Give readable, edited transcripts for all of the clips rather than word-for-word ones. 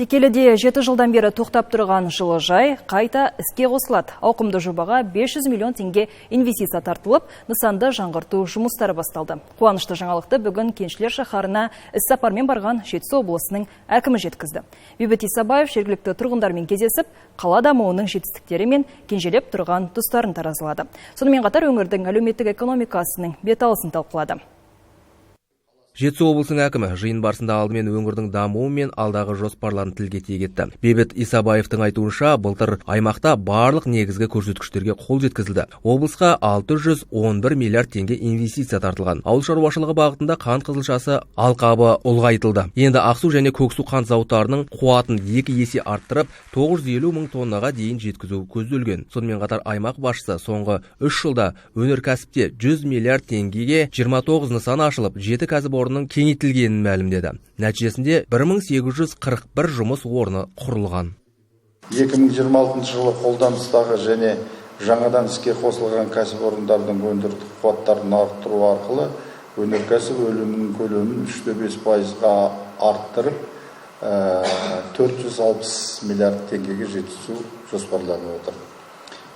Текеліде 7 жылдан бері тоқтап тұрған жылыжай қайта іске қосылады. Ауқымды жобаға 500 миллион теңге инвестиция тартылып, нысанды жаңғырту жұмыстары басталды. Қуанышты жаңалықты бүгін Кеншілер шаһарына іс-сапармен барған Жетісу облысының әкімі жеткізді. Бейбіт Исабаев жергілікті тұрғындармен кездесіп, қала дамуының жетістіктері мен кенжелеп тұрған тұстарын таразылады. Сонымен қатар өңірдің әлеуметтік экономикасының беталысын талқылады. Жетісу облысының әкімі жиын барысында алдымен өңірдің дамуы мен алдағы жоспарларын тілге тиек етті. Бейбіт Исабаевтың айтуынша, былтыр аймақта барлық негізгі көрсеткіштерге қол жеткізілді. Облысқа 611 миллиард теңге инвестиция тартылған. Ауыл шаруашылығы бағытында қант қызылшасы алқабы ұлғайтылды. Енді Ақсу және Көксу қант зауыттарының қуатын 2 есе арттырып, 950 мың тоннаға дейін жеткізу көзделген. Сонымен қатар аймақ басшысы соңғы 3 жылда өнеркәсіпте 100 миллиард теңгеге 29 нысан ашылып, 7 кәсіпорынның кеңейтілгенін мәлімдеді. Нәтижесінде 1841 жұмыс орны құрылған. 2026 жылы қолданыстағы және жаңадан іске қосылған кәсіпорындардың өндірістік қуаттарын арттыру арқылы өнеркәсіп көлемін 3,5%-ға арттырып 460 миллиард теңгеге жеткізу жоспарланып отыр.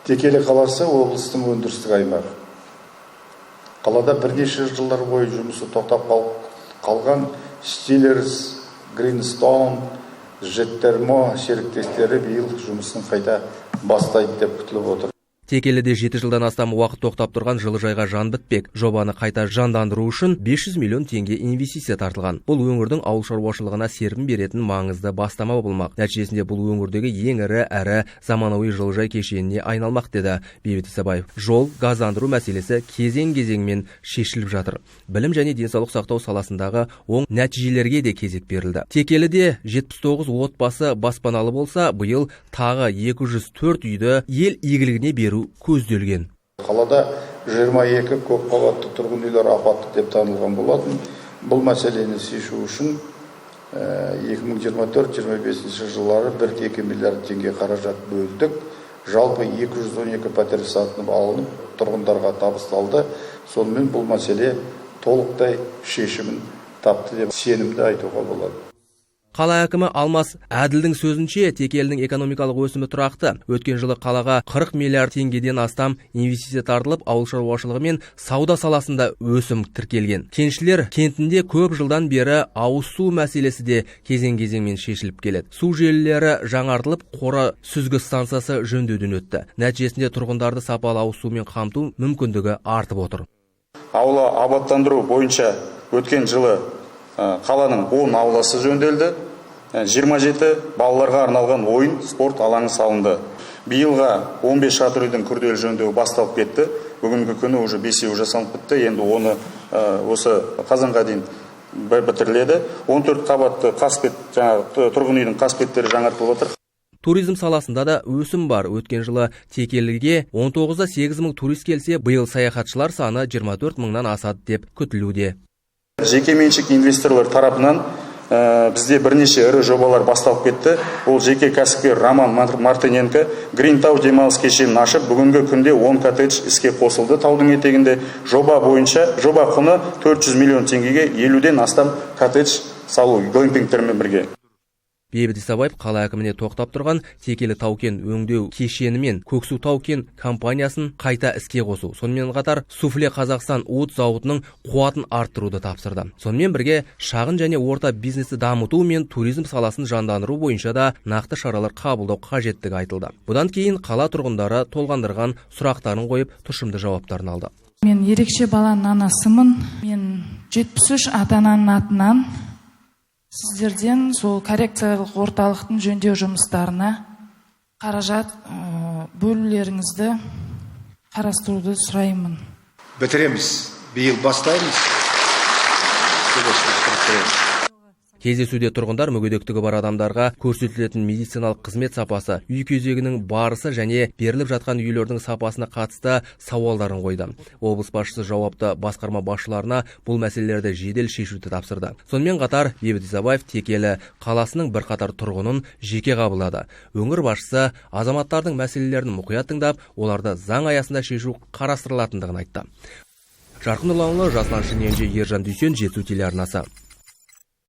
Текелі қаласы облыстың өндірістік аймағы. Қалада бірнеше жылдар бойы жұмысы тоқтап қалған Стиллерс, Гринстоун, Жеттермо серіктестері биыл жұмысын қайта бастайды деп күтіліп отыр. Текеліде 7 жылдан астам уақыт тоқтап тұрған жылыжайға жан бітпек. Жобаны қайта жандандыру үшін 500 миллион теңге инвестиция тартылған. Бұл өңірдің ауыл шаруашылығына серпін беретін маңызды бастама болмақ. Нәтижесінде бұл өңірдегі ең ірі әрі заманауи жылыжай кешеніне айналмақ, деді Бейбіт Исабаев. Жол, газдандыру мәселесі кезең-кезеңмен шешіліп жатыр. Білім және денсаулық сақтау саласындағы оң нәтижелерге де кезек берілді. Текеліде 79 отбасы баспаналы болса, биыл тағы 204 үйді ел игілігіне беру көзделген. Қалада 22 көпқабатты тұрғын үйлер апатты деп танылған болатын. Бұл мәселені шешу үшін 2024-2025 жылдары 1-2 миллиард теңге қаражат бөлдік. Жалпы 212 пәтер сатылып алынып, тұрғындарға табысталды. Сонымен бұл мәселе толықтай шешімін тапты деп сенімді айтуға болады. Қала әкімі Алмас Әділдің сөзінше, Текелінің экономикалық өсімі тұрақты. Өткен жылы қалаға 40 миллиард теңгеден астам инвестиция тартылып, ауыл шаруашылығы мен сауда саласында өсім тіркелген. Кеншілер кентінде көп жылдан бері ауыз су мәселесі де кезең-кезеңмен шешіліп келеді. Су желілері жаңартылып, қора сүзгі станциясы жөндеуден өтті. Нәтижесінде тұрғындарды сапалы ауыз сумен қамту мүмкіндігі артып отыр. Аула абаттандыру бойынша өткен жылы қаланың 10 ауласы жөнделді. 27 балаларға арналған ойын спорт алаңы салынды. Биылға 15 шатыр үйдің күрделі жөндеуі басталып кетті. Бүгінгі күні уже 5-еуі жасалып бітті. Енді оны осы қазанға дейін бітіріледі. 14 қабатты қасбет, тұрғын үйдің қасбеттері жаңартылып отыр. Туризм саласында да өсім бар. Өткен жылы Текеліге 19-да 8 мың турист келсе, биыл саяхатшылар саны 24 мыңнан асады деп күтілуде. Жекеменшік инвесторлар тарапынан бізде бірнеше ірі жобалар басталып кетті. Ол жеке кәсіпкер Роман Мартыненко Гринтау демалыс кешенін ашып, бүгінгі күнде 10 коттедж іске қосылды таудың етегінде. Жоба бойынша жоба құны 400 миллион теңгеге 50-ден астам коттедж салу глэмпингтермен бірге. Бейбіт Исабаев қала әкіміне тоқтап тұрған Текелі тау-кен өңдеу кешені мен Көксу тау-кен компаниясын қайта іске қосу. Сонымен қатар Суфле Қазақстан уыт зауытының қуатын арттыруды тапсырды. Сонымен бірге шағын және орта бизнесті дамыту мен туризм саласын жандандыру бойынша да нақты шаралар қабылдау қажеттігі айтылды. Бұдан кейін қала тұрғындары толғандырған сұрақтарын қойып, тұшымды жауаптарын алды. Мен ерекше баланың анасымын. Мен 73 ата-ананың атынан сіздерден сол коррекциялық орталықтың жөндеу жұмыстарына қаражат бөлулеріңізді қарастыруды сұраймын. Бітіреміз. Биыл бастаймыз. Кездесуде тұрғындар мүгедектігі бар адамдарға көрсетілетін медициналық қызмет сапасы, үй кезегінің барысы және беріліп жатқан үйлердің сапасына қатысты сауалдарын қойды. Облыс басшысы жауапты басқарма басшыларына бұл мәселелерді жедел шешуді тапсырды. Сонымен қатар Бейбіт Исабаев Текелі қаласының бірқатар тұрғынын жеке қабылдады. Өңір басшысы азаматтардың мәселелерін мұқият тыңдап, оларды заң аясында шешу қарастырылатындығын айтты. Жарқын Ұланұлы, Жаслан Шыненже, Ержан Дүйсен, Жетісу телеарнасы.